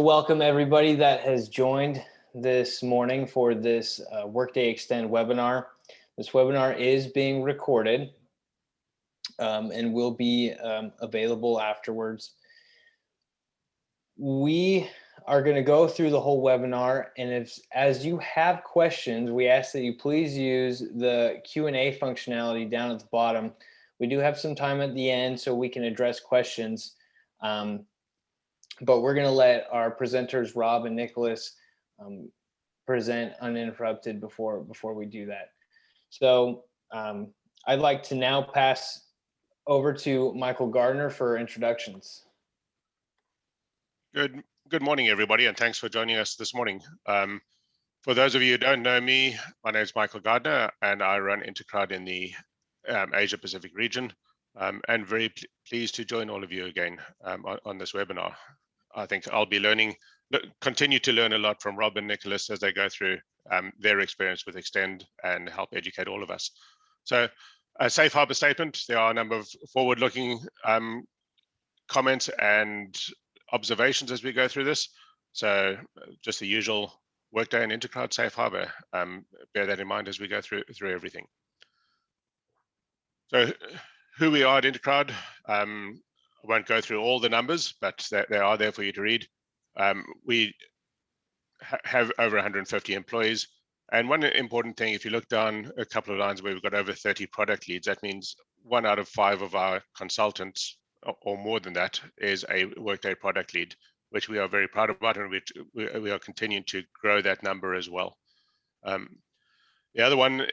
Welcome everybody that has joined this morning for this Workday Extend webinar. This webinar is being recorded and will be available afterwards. We are going to go through the whole webinar, and as you have questions, we ask that you please use the Q&A functionality down at the bottom. We do have some time at the end so we can address questions. But we're going to let our presenters, Rob and Nicholas, present uninterrupted before we do that. So I'd like to now pass over to Michael Gardner for introductions. Good morning, everybody, and thanks for joining us this morning. For those of you who don't know me, my name is Michael Gardner, and I run Intecrowd in the Asia Pacific region. And very pleased to join all of you again on this webinar. I think I'll be continue to learn a lot from Rob and Nicholas as they go through their experience with Extend and help educate all of us. So a safe harbor statement, there are a number of forward-looking comments and observations as we go through this. So just the usual Workday and Intecrowd safe harbor, bear that in mind as we go through everything. So who we are at Intecrowd, I won't go through all the numbers, but they are there for you to read. We have over 150 employees. And one important thing, if you look down a couple of lines where we've got over 30 product leads, that means 1 out of 5 of our consultants, or more than that, is a Workday product lead, which we are very proud about, and we are continuing to grow that number as well. The other one,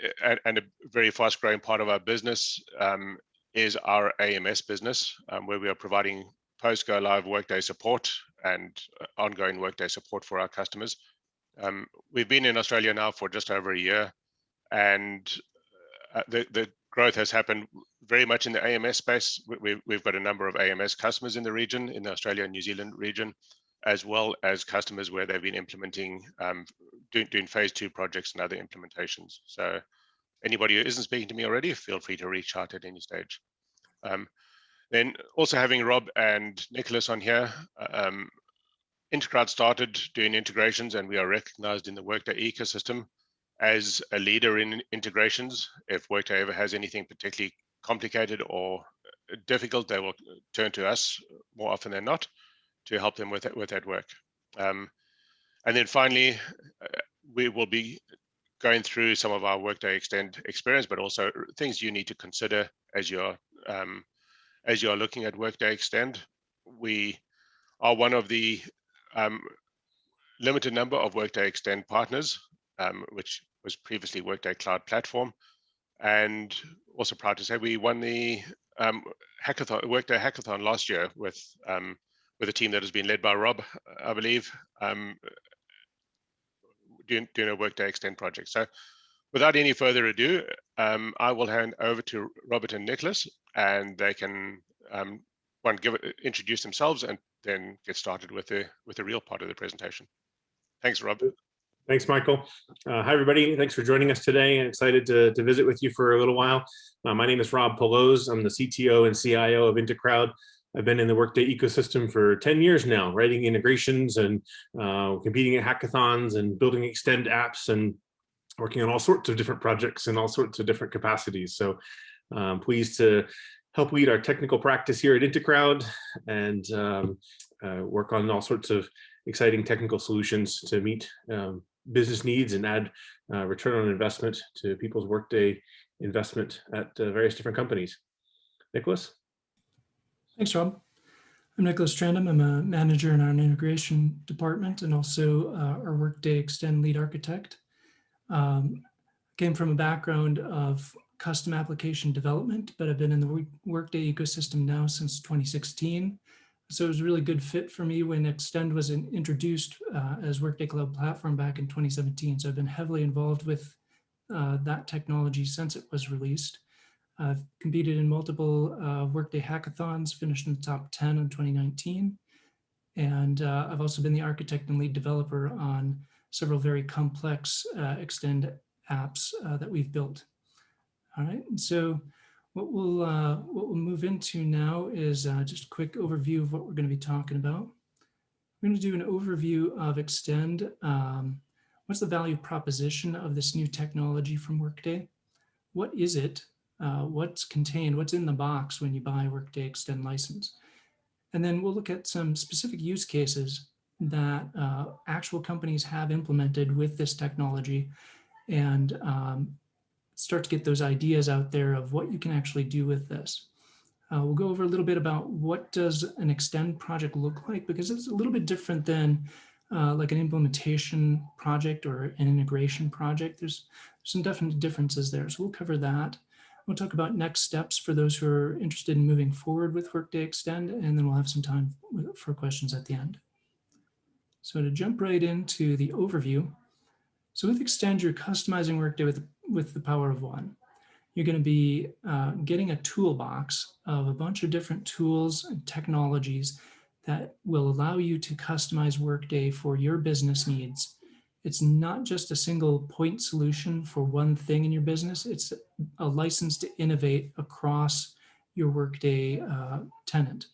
and a very fast growing part of our business, is our AMS business, where we are providing post-go live Workday support and ongoing Workday support for our customers. We've been in Australia now for just over a year, and the growth has happened very much in the AMS space. We've got a number of AMS customers in the region, in the Australia and New Zealand region, as well as customers where they've been implementing, doing phase 2 projects and other implementations. So anybody who isn't speaking to me already, feel free to reach out at any stage. Then also having Rob and Nicholas on here, Intecrowd started doing integrations, and we are recognized in the Workday ecosystem as a leader in integrations. If Workday ever has anything particularly complicated or difficult, they will turn to us more often than not to help them with that work. And then finally, we will be going through some of our Workday Extend experience, but also things you need to consider as you're looking at Workday Extend. We are one of the limited number of Workday Extend partners, which was previously Workday Cloud Platform, and also proud to say we won the Workday Hackathon last year with a team that has been led by Rob, I believe, doing a Workday Extend project. So without any further ado, I will hand over to Robert and Nicholas, and they can introduce themselves and then get started with the real part of the presentation. Thanks, Rob. Thanks, Michael. Hi, everybody. Thanks for joining us today. I'm excited to visit with you for a little while. My name is Rob Polocz. I'm the CTO and CIO of Intecrowd. I've been in the Workday ecosystem for 10 years now, writing integrations and competing at hackathons and building Extend apps and working on all sorts of different projects in all sorts of different capacities. So I'm pleased to help lead our technical practice here at Intecrowd and work on all sorts of exciting technical solutions to meet business needs and add return on investment to people's Workday investment at various different companies. Nicholas? Thanks, Rob. I'm Nicholas Trandem. I'm a manager in our integration department and also our Workday Extend lead architect. Came from a background of custom application development, but I've been in the Workday ecosystem now since 2016. So it was a really good fit for me when Extend was introduced as Workday Cloud Platform back in 2017. So I've been heavily involved with that technology since it was released. I've competed in multiple Workday hackathons, finished in the top 10 in 2019. And I've also been the architect and lead developer on several very complex Extend apps that we've built. All right, and so what we'll move into now is just a quick overview of what we're going to be talking about. We're going to do an overview of Extend. What's the value proposition of this new technology from Workday? What is it? What's contained? What's in the box when you buy a Workday Extend license? And then we'll look at some specific use cases that actual companies have implemented with this technology and start to get those ideas out there of what you can actually do with this. We'll go over a little bit about what does an Extend project look like, because it's a little bit different than like an implementation project or an integration project. There's some definite differences there. So we'll cover that. We'll talk about next steps for those who are interested in moving forward with Workday Extend, and then we'll have some time for questions at the end. So to jump right into the overview. So with Extend, you're customizing Workday with the power of one. You're going to be getting a toolbox of a bunch of different tools and technologies that will allow you to customize Workday for your business needs. It's not just a single point solution for one thing in your business. It's a license to innovate across your Workday tenant.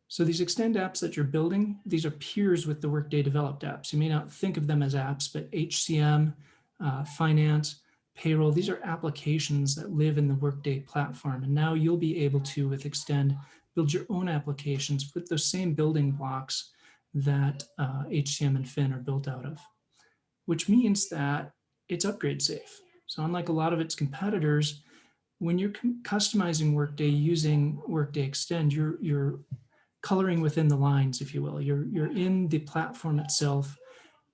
So these Extend apps that you're building, these are peers with the Workday developed apps. You may not think of them as apps, but HCM, finance, payroll, these are applications that live in the Workday platform. And now you'll be able to, with Extend, build your own applications with those same building blocks that HCM and Fin are built out of, which means that it's upgrade safe. So unlike a lot of its competitors, when you're customizing Workday using Workday Extend, you're coloring within the lines, if you will. You're in the platform itself.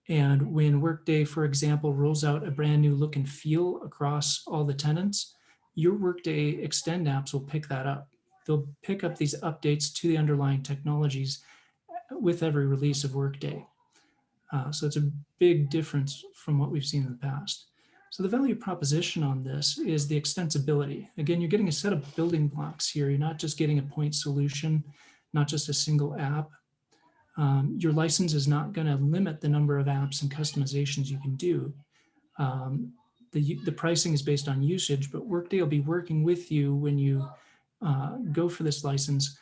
And when Workday, for example, rolls out a brand new look and feel across all the tenants, your Workday Extend apps will pick that up. They'll pick up these updates to the underlying technologies with every release of Workday. So it's a big difference from what we've seen in the past. So the value proposition on this is the extensibility. Again, you're getting a set of building blocks here. You're not just getting a point solution, not just a single app. Your license is not going to limit the number of apps and customizations you can do. The pricing is based on usage, but Workday will be working with you when you go for this license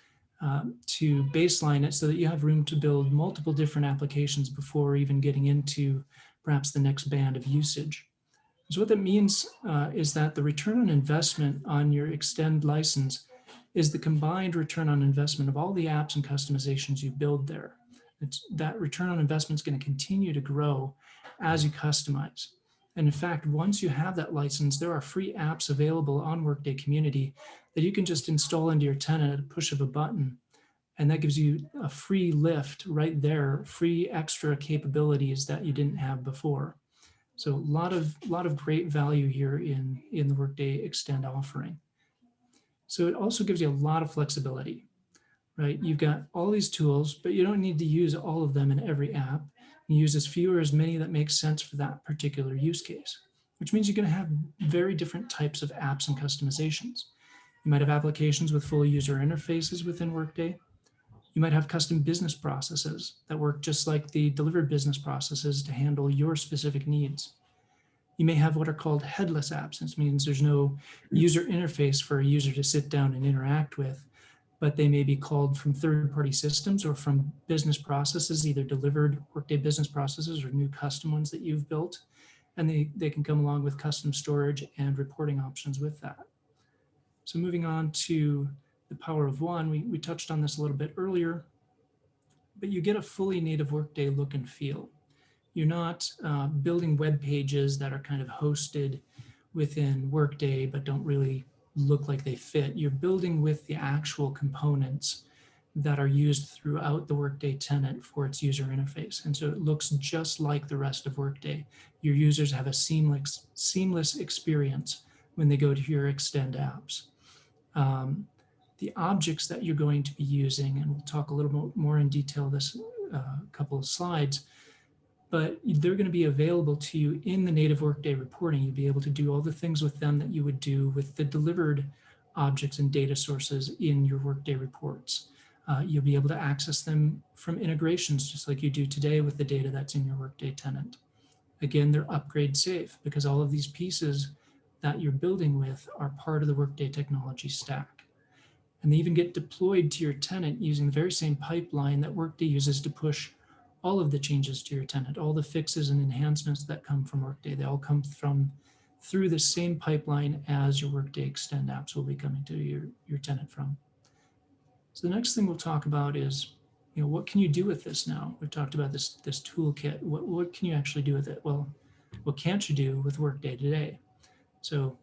to baseline it so that you have room to build multiple different applications before even getting into perhaps the next band of usage. So what that means is that the return on investment on your Extend license is the combined return on investment of all the apps and customizations you build there. That return on investment is going to continue to grow as you customize. And in fact, once you have that license, there are free apps available on Workday Community that you can just install into your tenant at a push of a button. And that gives you a free lift right there, free extra capabilities that you didn't have before. So a lot of great value here in the Workday Extend offering. So it also gives you a lot of flexibility, right? You've got all these tools, but you don't need to use all of them in every app. You use as few or as many that make sense for that particular use case, which means you're going to have very different types of apps and customizations. You might have applications with full user interfaces within Workday. You might have custom business processes that work just like the delivered business processes to handle your specific needs. You may have what are called headless apps. This means there's no user interface for a user to sit down and interact with, but they may be called from third-party systems or from business processes, either delivered Workday business processes or new custom ones that you've built. And they can come along with custom storage and reporting options with that. So moving on to the power of one, we touched on this a little bit earlier, but you get a fully native Workday look and feel. You're not building web pages that are kind of hosted within Workday but don't really look like they fit. You're building with the actual components that are used throughout the Workday tenant for its user interface. And so it looks just like the rest of Workday. Your users have a seamless experience when they go to your Extend apps. The objects that you're going to be using, and we'll talk a little more in detail this couple of slides, but they're going to be available to you in the native Workday reporting. You'll be able to do all the things with them that you would do with the delivered objects and data sources in your Workday reports. You'll be able to access them from integrations just like you do today with the data that's in your Workday tenant. Again, they're upgrade safe because all of these pieces that you're building with are part of the Workday technology stack. And they even get deployed to your tenant using the very same pipeline that Workday uses to push all of the changes to your tenant, all the fixes and enhancements that come from Workday. They all come through the same pipeline as your Workday Extend apps will be coming to your tenant from. So the next thing we'll talk about is, what can you do with this now? We've talked about this toolkit. What can you actually do with it? Well, what can't you do with Workday today? So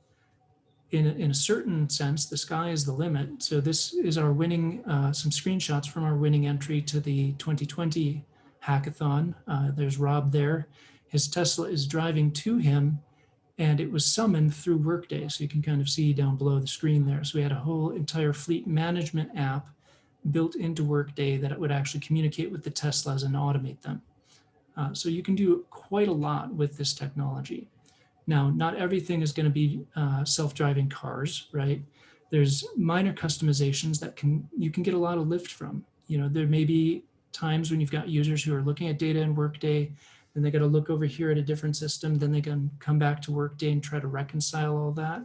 in a certain sense, the sky is the limit. So this is our winning, some screenshots from our winning entry to the 2020 hackathon. There's Rob there. His Tesla is driving to him, and it was summoned through Workday. So you can kind of see down below the screen there. So we had a whole entire fleet management app built into Workday that it would actually communicate with the Teslas and automate them. So you can do quite a lot with this technology. Now, not everything is going to be self-driving cars, right? There's minor customizations that you can get a lot of lift from. There may be times when you've got users who are looking at data in Workday, then they got to look over here at a different system, then they can come back to Workday and try to reconcile all that.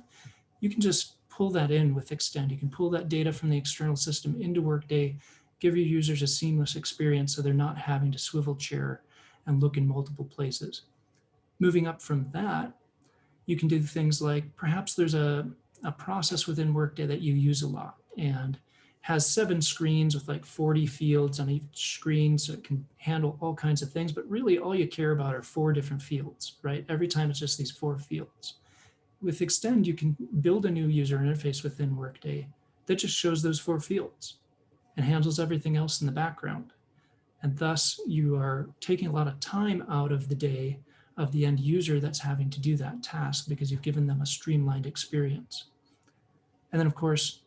You can just pull that in with Extend. You can pull that data from the external system into Workday, give your users a seamless experience so they're not having to swivel chair and look in multiple places. Moving up from that, you can do things like perhaps there's a process within Workday that you use a lot and has 7 screens with like 40 fields on each screen, so it can handle all kinds of things, but really all you care about are 4 different fields, right? Every time it's just these 4 fields. With Extend, you can build a new user interface within Workday that just shows those 4 fields and handles everything else in the background. And thus you are taking a lot of time out of the day of the end user that's having to do that task because you've given them a streamlined experience. And then of course,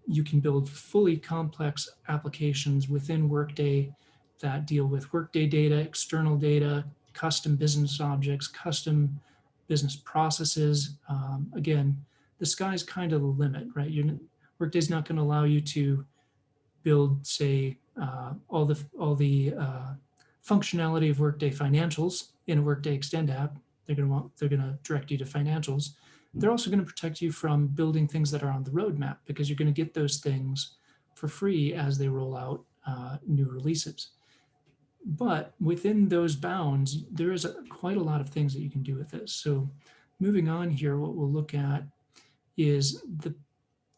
you can build fully complex applications within Workday that deal with Workday data, external data, custom business objects, custom business processes. Again, the sky's kind of the limit, right? Workday's not going to allow you to build, say, all the functionality of Workday financials in a Workday Extend app. They're going to direct you to financials. They're also going to protect you from building things that are on the roadmap because you're going to get those things for free as they roll out new releases. But within those bounds, there is quite a lot of things that you can do with this. So moving on here, what we'll look at is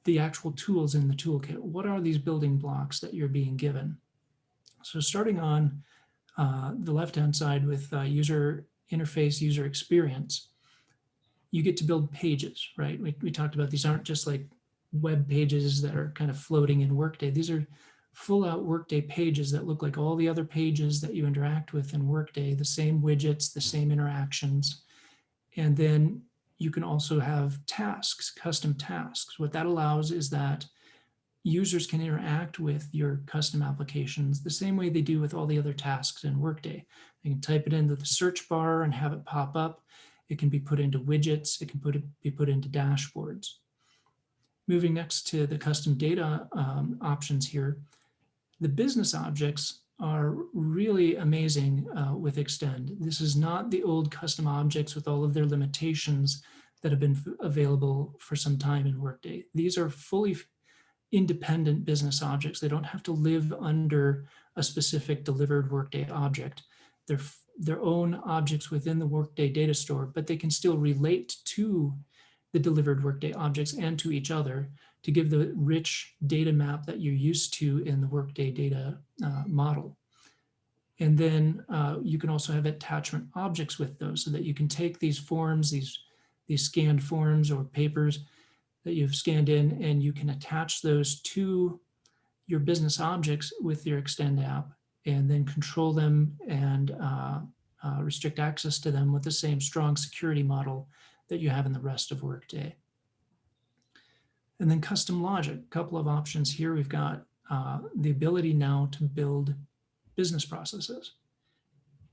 the actual tools in the toolkit. What are these building blocks that you're being given? So starting on the left-hand side with user interface, user experience, you get to build pages, right? We talked about these aren't just like web pages that are kind of floating in Workday. These are full-out Workday pages that look like all the other pages that you interact with in Workday, the same widgets, the same interactions. And then you can also have tasks, custom tasks. What that allows is that users can interact with your custom applications the same way they do with all the other tasks in Workday. They can type it into the search bar and have it pop up. It can be put into widgets. It can be put into dashboards. Moving next to the custom data options here, the business objects are really amazing with Extend. This is not the old custom objects with all of their limitations that have been available for some time in Workday. These are fully independent business objects. They don't have to live under a specific delivered Workday object. They're their own objects within the Workday data store, but they can still relate to the delivered Workday objects and to each other to give the rich data map that you're used to in the Workday data model. And then you can also have attachment objects with those so that you can take these forms, these scanned forms or papers that you've scanned in, and you can attach those to your business objects with your Extend app and then control them and restrict access to them with the same strong security model that you have in the rest of Workday. And then custom logic, a couple of options here. We've got the ability now to build business processes.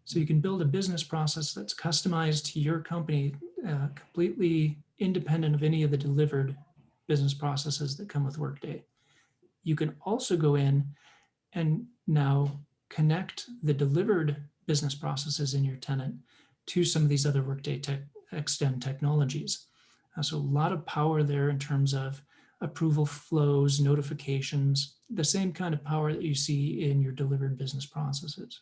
So you can build a business process that's customized to your company, completely independent of any of the delivered business processes that come with Workday. You can also go in and now connect the delivered business processes in your tenant to some of these other Workday Extend technologies. So a lot of power there in terms of approval flows, notifications, the same kind of power that you see in your delivered business processes.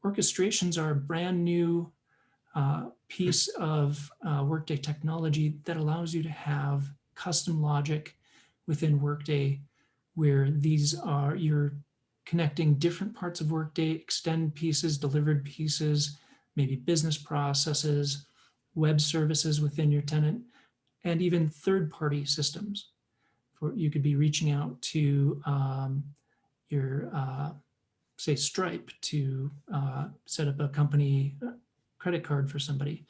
Orchestrations are a brand new piece of Workday technology that allows you to have custom logic within Workday, where you're connecting different parts of Workday, Extend pieces, delivered pieces, maybe business processes, web services within your tenant, and even third-party systems. You could be reaching out to your say Stripe to set up a company credit card for somebody.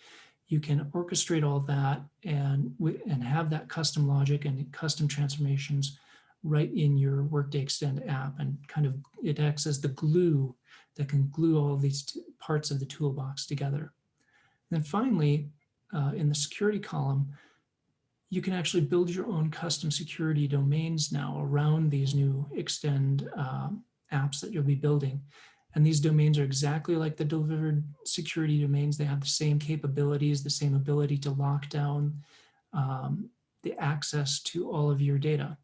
You can orchestrate all that and have that custom logic and custom transformations right in your Workday Extend app, and kind of it acts as the glue that can glue all of these parts of the toolbox together. And then finally, in the security column, you can actually build your own custom security domains now around these new Extend apps that you'll be building. And these domains are exactly like the delivered security domains. They have the same capabilities, the same ability to lock down the access to all of your data.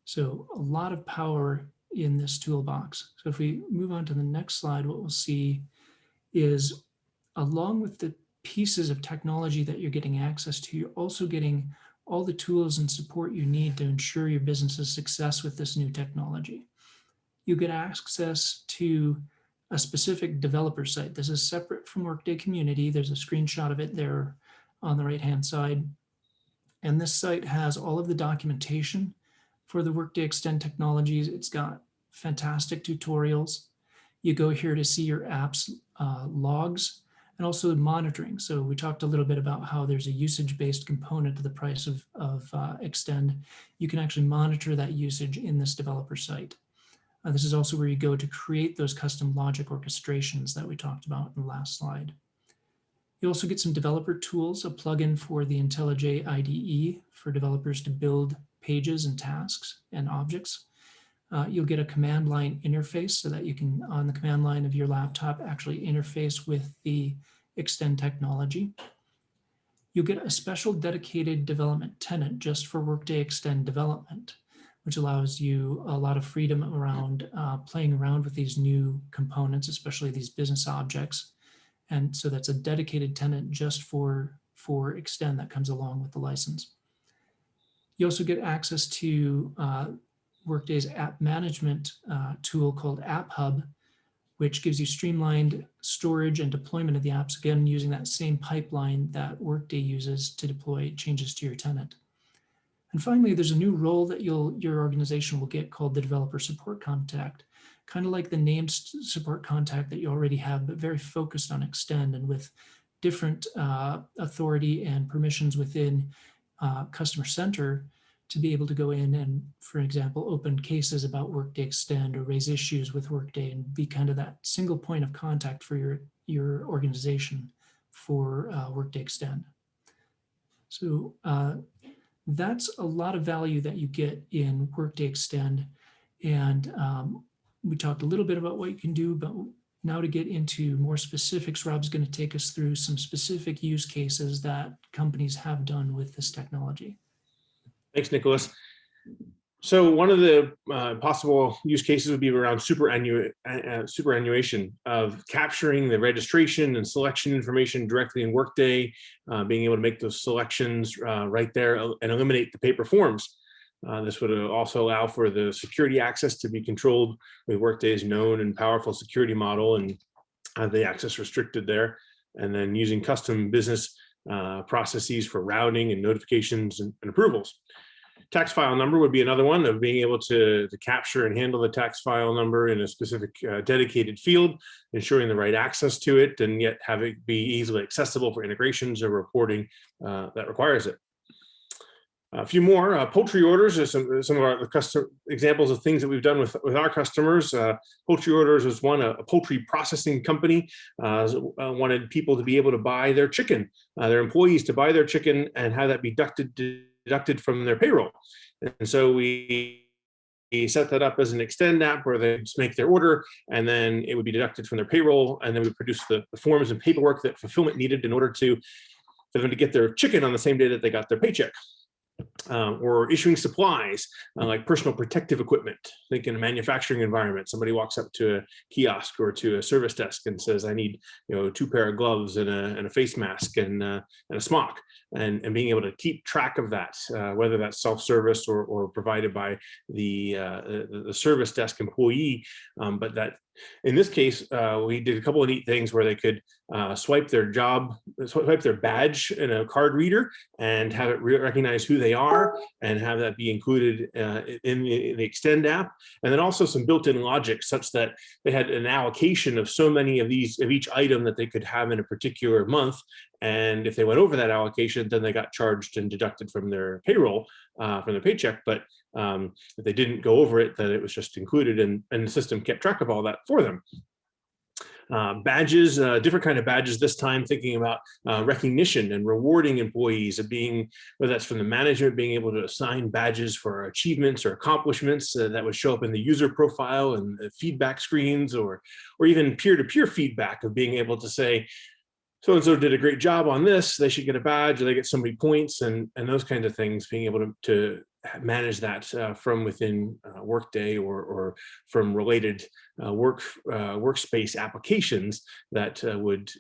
So a lot of power in this toolbox. So if we move on to the next slide, what we'll see is, along with the pieces of technology that you're getting access to, you're also getting all the tools and support you need to ensure your business's success with this new technology. You get access to a specific developer site. This is separate from Workday Community. There's a screenshot of it there on the right-hand side. And this site has all of the documentation for the Workday Extend technologies. It's got fantastic tutorials. You go here to see your app's logs and also monitoring. So we talked a little bit about how there's a usage-based component to the price of Extend. You can actually monitor that usage in this developer site. This is also where you go to create those custom logic orchestrations that we talked about in the last slide. You also get some developer tools, a plugin for the IntelliJ IDE for developers to build pages and tasks and objects. You'll get a command line interface so that you can, on the command line of your laptop, actually interface with the Extend technology. You'll get a special dedicated development tenant just for Workday Extend development, which allows you a lot of freedom around playing around with these new components, especially these business objects. And so that's a dedicated tenant just for Extend that comes along with the license. You also get access to Workday's app management tool called App Hub, which gives you streamlined storage and deployment of the apps, again, using that same pipeline that Workday uses to deploy changes to your tenant. And finally, there's a new role that your organization will get called the Developer Support Contact, kind of like the named support contact that you already have, but very focused on Extend and with different authority and permissions within Customer Center to be able to go in and, for example, open cases about Workday Extend or raise issues with Workday and be kind of that single point of contact for your organization for Workday Extend. So that's a lot of value that you get in Workday Extend. And we talked a little bit about what you can do, but now to get into more specifics, Rob's going to take us through some specific use cases that companies have done with this technology. Thanks, Nicholas. So one of the possible use cases would be around superannuation of capturing the registration and selection information directly in Workday, being able to make those selections right there and eliminate the paper forms. This would also allow for the security access to be controlled with Workday's known and powerful security model and have the access restricted there. And then using custom business processes for routing and notifications and approvals. Tax file number would be another one of being able to capture and handle the tax file number in a specific dedicated field, ensuring the right access to it, and yet have it be easily accessible for integrations or reporting that requires it. A few more poultry orders are some of our custom examples of things that we've done with our customers. Poultry orders was one, a poultry processing company wanted people to be able to buy their chicken, their employees to buy their chicken and have that be deducted from their payroll. And so we set that up as an Extend app where they just make their order and then it would be deducted from their payroll, and then we produce the forms and paperwork that fulfillment needed in order for them to get their chicken on the same day that they got their paycheck. or issuing supplies like personal protective equipment. Think in a manufacturing environment, somebody walks up to a kiosk or to a service desk and says, "I need 2 pair of gloves and a face mask and a smock," and being able to keep track of that, whether that's self-service or provided by the service desk employee, but that. In this case, we did a couple of neat things where they could swipe their badge in a card reader and have it recognize who they are and have that be included in the Extend app. And then also some built-in logic such that they had an allocation of so many of each item that they could have in a particular month. And if they went over that allocation, then they got charged and deducted from their payroll, from their paycheck. But if they didn't go over it, then it was just included, and the system kept track of all that for them. Badges, different kind of badges this time, thinking about recognition and rewarding employees of being, whether that's from the management, being able to assign badges for achievements or accomplishments that would show up in the user profile and the feedback screens, or even peer-to-peer feedback of being able to say, so-and-so did a great job on this, they should get a badge, or they get so many points, and those kinds of things, being able to manage that from within Workday or from related workspace applications that would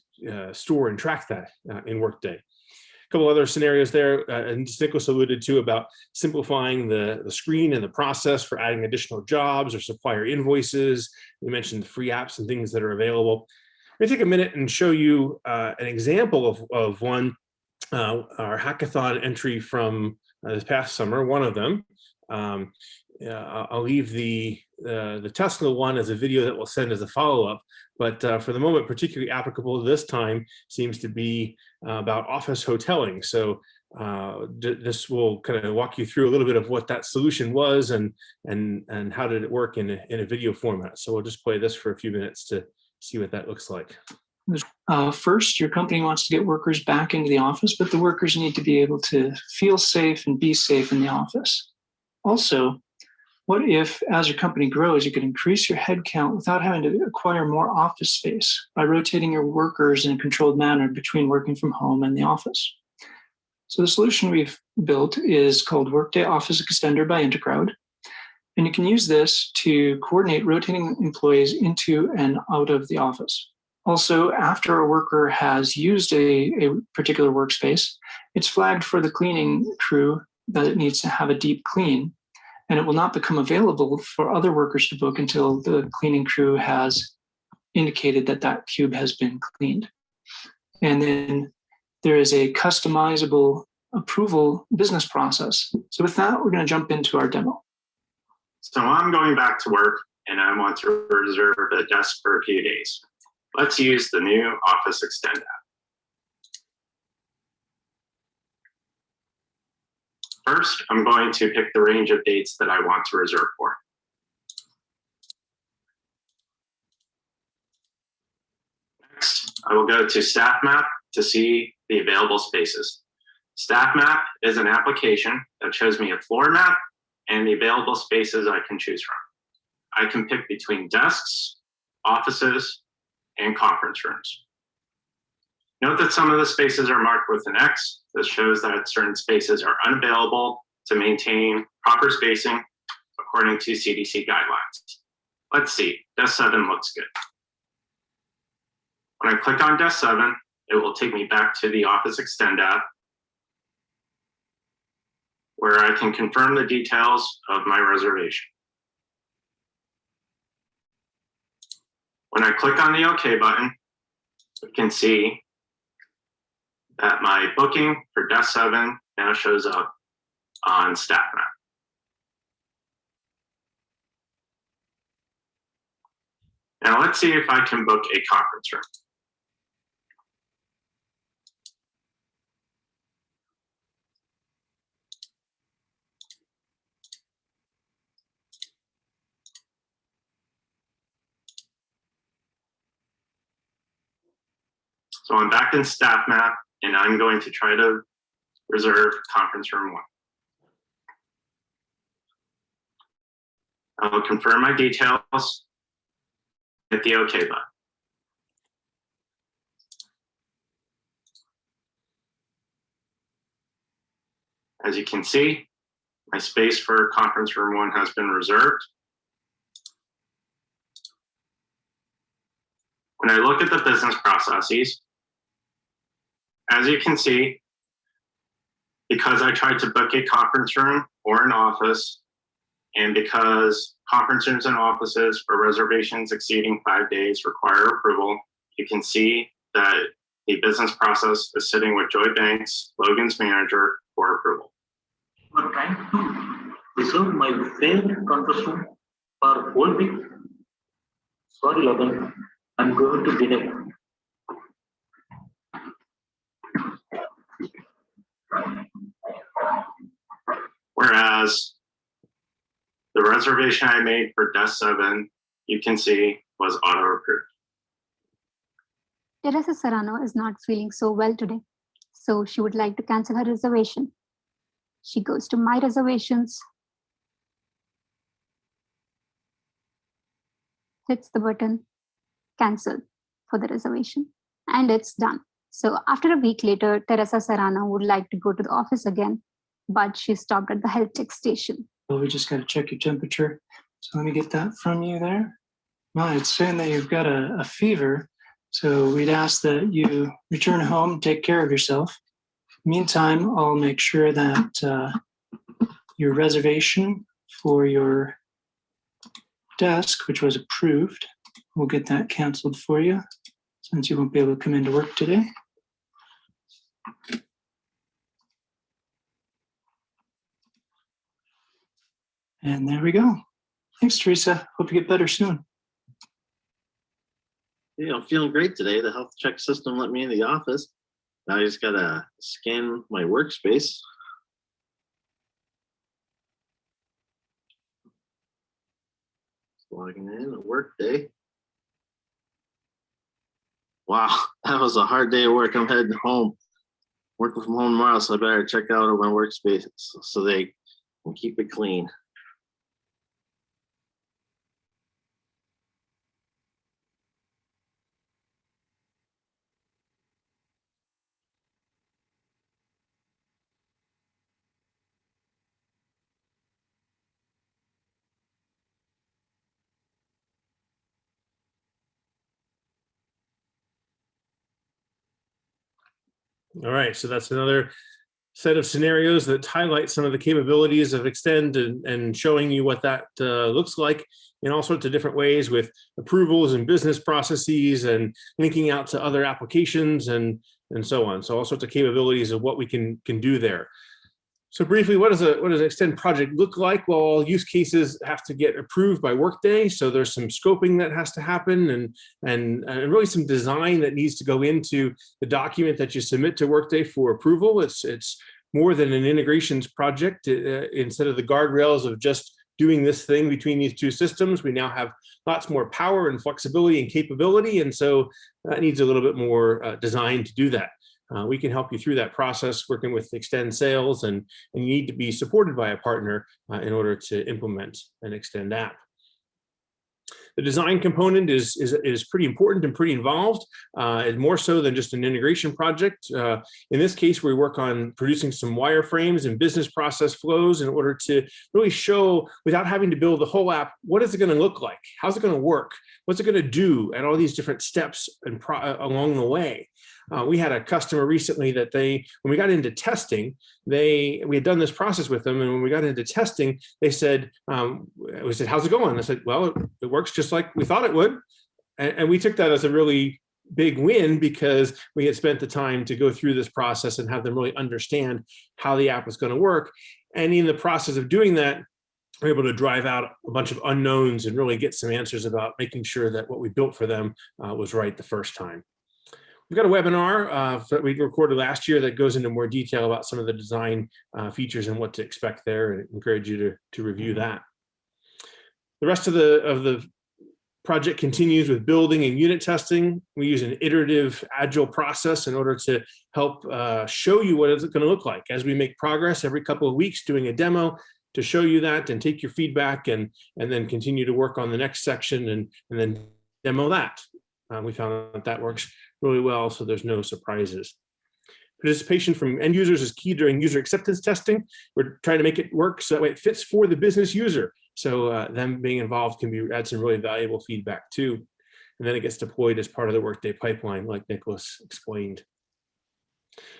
store and track that in Workday. A couple other scenarios there, and Nicholas alluded to, about simplifying the screen and the process for adding additional jobs or supplier invoices. We mentioned the free apps and things that are available. Let me take a minute and show you an example of one, our hackathon entry from this past summer, one of them. I'll leave the Tesla one as a video that we'll send as a follow-up, but for the moment, particularly applicable this time, seems to be about office hoteling. So this will kind of walk you through a little bit of what that solution was and how did it work in a video format. So we'll just play this for a few minutes to see what that looks like. First, your company wants to get workers back into the office, but the workers need to be able to feel safe and be safe in the office. Also, what if, as your company grows, you could increase your headcount without having to acquire more office space by rotating your workers in a controlled manner between working from home and the office? So the solution we've built is called Workday Office Extender by Intecrowd. And you can use this to coordinate rotating employees into and out of the office. Also, after a worker has used a particular workspace, it's flagged for the cleaning crew that it needs to have a deep clean, and it will not become available for other workers to book until the cleaning crew has indicated that that cube has been cleaned. And then there is a customizable approval business process. So with that, we're going to jump into our demo. So I'm going back to work and I want to reserve a desk for a few days. Let's use the new Office Extend app. First, I'm going to pick the range of dates that I want to reserve for. Next, I will go to Staff Map to see the available spaces. Staff Map is an application that shows me a floor map and the available spaces I can choose from. I can pick between desks, offices, and conference rooms. Note that some of the spaces are marked with an X. This shows that certain spaces are unavailable to maintain proper spacing according to CDC guidelines. Let's see, Desk 7 looks good. When I click on Desk 7, it will take me back to the Office Extend app, where I can confirm the details of my reservation. When I click on the OK button, you can see that my booking for Desk 7 now shows up on Staff Map. Now let's see if I can book a conference room. So I'm back in Staff Map, and I'm going to try to reserve conference room 1. I'll confirm my details, hit the OK button. As you can see, my space for conference room 1 has been reserved. When I look at the business processes, as you can see, because I tried to book a conference room or an office, and because conference rooms and offices for reservations exceeding 5 days require approval, you can see that the business process is sitting with Joy Banks, Logan's manager, for approval. I'm trying to reserve my favorite conference room for whole week. Sorry, Logan, I'm going to delay. Whereas the reservation I made for desk 7, you can see, was auto-approved. Teresa Serrano is not feeling so well today, so she would like to cancel her reservation. She goes to My Reservations, hits the button, cancel for the reservation, and it's done. So after a week later, Teresa Serrano would like to go to the office again, but she stopped at the health check station. Well, we just got to check your temperature. So let me get that from you there. Well, it's saying that you've got a fever. So we'd ask that you return home, take care of yourself. Meantime, I'll make sure that your reservation for your desk, which was approved, we'll get that canceled for you since you won't be able to come into work today. And there we go. Thanks, Teresa. Hope you get better soon. Yeah, I'm feeling great today. The health check system let me in the office. Now I just gotta scan my workspace. Logging in at Workday. Wow, that was a hard day of work. I'm heading home. Working from home tomorrow, so I better check out my workspace so they can keep it clean. All right, so that's another set of scenarios that highlight some of the capabilities of Extend and showing you what that looks like in all sorts of different ways with approvals and business processes and linking out to other applications and so on. So all sorts of capabilities of what we can do there. So briefly, what does an Extend project look like? Well, all use cases have to get approved by Workday. So there's some scoping that has to happen and really some design that needs to go into the document that you submit to Workday for approval. It's more than an integrations project. Instead of the guardrails of just doing this thing between these two systems, we now have lots more power and flexibility and capability. And so that needs a little bit more design to do that. We can help you through that process working with Extend sales, and you need to be supported by a partner in order to implement an Extend app. The design component is pretty important and pretty involved, and more so than just an integration project. In this case, we work on producing some wireframes and business process flows in order to really show, without having to build the whole app, what is it going to look like? How's it going to work? What's it going to do at all these different steps and along the way? We had a customer recently that when we got into testing, we had done this process with them, and when we got into testing, they said, we said, how's it going? I said, well, it works just like we thought it would. And we took that as a really big win because we had spent the time to go through this process and have them really understand how the app was going to work. And in the process of doing that, we're able to drive out a bunch of unknowns and really get some answers about making sure that what we built for them was right the first time. We've got a webinar that we recorded last year that goes into more detail about some of the design features and what to expect there, and encourage you to review that. The rest of the project continues with building and unit testing. We use an iterative agile process in order to help show you what it's going to look like as we make progress every couple of weeks, doing a demo to show you that and take your feedback and then continue to work on the next section and then demo that. We found that works really well, so there's no surprises. Participation from end users is key during user acceptance testing. We're trying to make it work so that way it fits for the business user. So them being involved can add some really valuable feedback too. And then it gets deployed as part of the Workday pipeline, like Nicholas explained.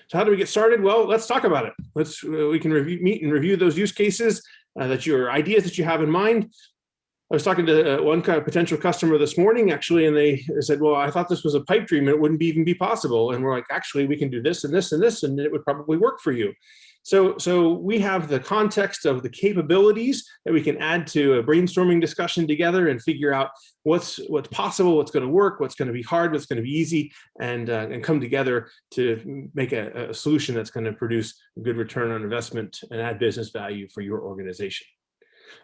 So how do we get started? Well, let's talk about it. We can meet and review those use cases, ideas that you have in mind. I was talking to one kind of potential customer this morning, actually, and they said, well, I thought this was a pipe dream. It wouldn't even be possible. And we're like, actually, we can do this and this and this, and it would probably work for you. So we have the context of the capabilities that we can add to a brainstorming discussion together and figure out what's possible, what's going to work, what's going to be hard, what's going to be easy, and come together to make a solution that's going to produce a good return on investment and add business value for your organization.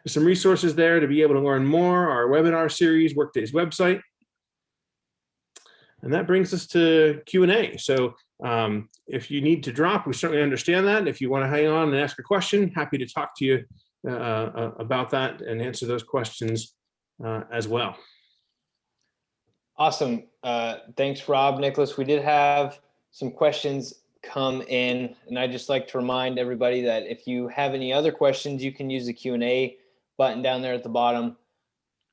There's some resources there to be able to learn more, our webinar series, Workday's website. And that brings us to Q&A. So if you need to drop, we certainly understand that. If you want to hang on and ask a question, happy to talk to you about that and answer those questions as well. Awesome. Thanks, Rob, Nicholas. We did have some questions come in, and I'd just like to remind everybody that if you have any other questions, you can use the Q&A button down there at the bottom.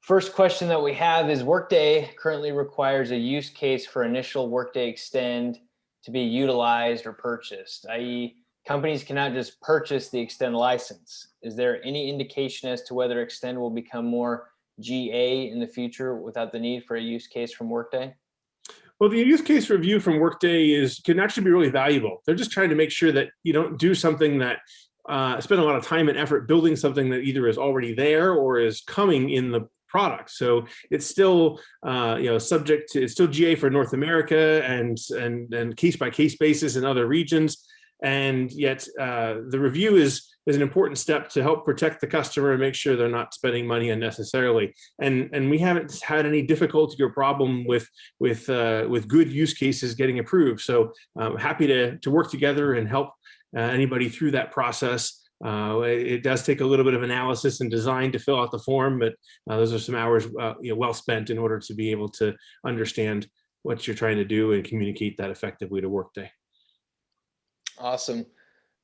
First question that we have is, Workday currently requires a use case for initial Workday Extend to be utilized or purchased, i.e. companies cannot just purchase the Extend license. Is there any indication as to whether Extend will become more GA in the future without the need for a use case from Workday? Well, the use case review from Workday can actually be really valuable. They're just trying to make sure that you don't do something that spend a lot of time and effort building something that either is already there or is coming in the product. So it's still subject to, it's still GA for North America and case by case basis in other regions. And yet the review is an important step to help protect the customer and make sure they're not spending money unnecessarily. And we haven't had any difficulty or problem with good use cases getting approved. So I'm happy to work together and help anybody through that process. It does take a little bit of analysis and design to fill out the form, but those are some hours well spent in order to be able to understand what you're trying to do and communicate that effectively to Workday. Awesome.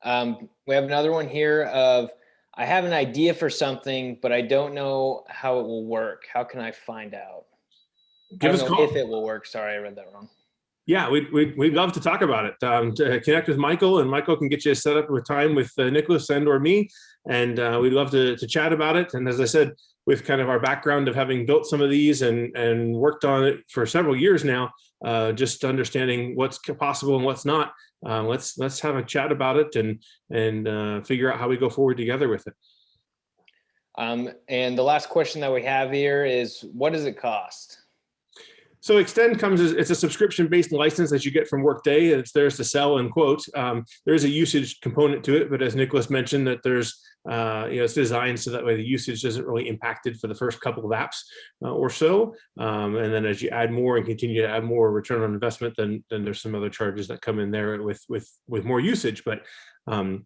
We have another one here of, I have an idea for something, but I don't know how it will work. How can I find out? Give us a call. If it will work. Sorry, I read that wrong. Yeah, we'd love to talk about it. To connect with Michael, and Michael can get you set up with time with Nicholas and or me, and we'd love to chat about it. And as I said, with kind of our background of having built some of these and worked on it for several years now, just understanding what's possible and what's not. Let's have a chat about it and figure out how we go forward together with it. And the last question that we have here is, what does it cost? So Extend comes as, it's a subscription-based license that you get from Workday, and it's theirs to sell and quote. There is a usage component to it, but as Nicholas mentioned, that there's it's designed so that way the usage isn't really impacted for the first couple of apps or so. And then as you add more and continue to add more return on investment, then there's some other charges that come in there with more usage. But and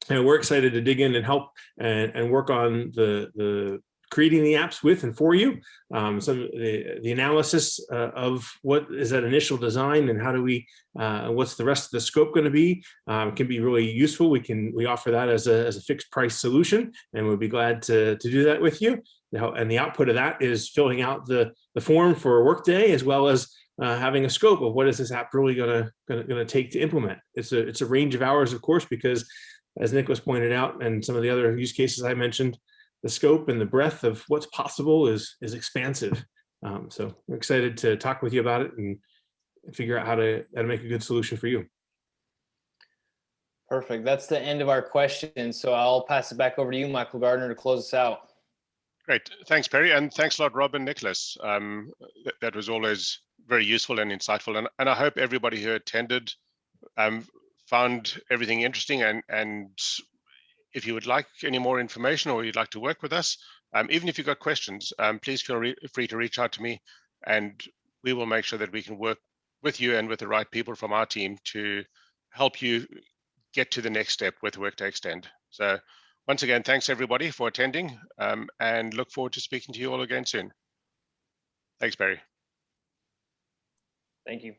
we're excited to dig in and help and work on the creating the apps with and for you. The analysis of what is that initial design and how do we, what's the rest of the scope going to be, can be really useful. We offer that as a fixed price solution, and we'll be glad to do that with you. And the output of that is filling out the form for Workday, as well as having a scope of what is this app really gonna take to implement. It's a range of hours, of course, because as Nicholas pointed out, and some of the other use cases I mentioned, the scope and the breadth of what's possible is expansive. So we're excited to talk with you about it and figure out how to make a good solution for you. Perfect. That's the end of our questions. So I'll pass it back over to you, Michael Gardner, to close us out. Great. Thanks, Perry. And thanks a lot, Rob and Nicholas. That was always very useful and insightful. And I hope everybody who attended found everything interesting. And if you would like any more information or you'd like to work with us, even if you've got questions, please feel free to reach out to me, and we will make sure that we can work with you and with the right people from our team to help you get to the next step with Workday Extend. So once again, thanks everybody for attending, and look forward to speaking to you all again soon. Thanks, Barry. Thank you.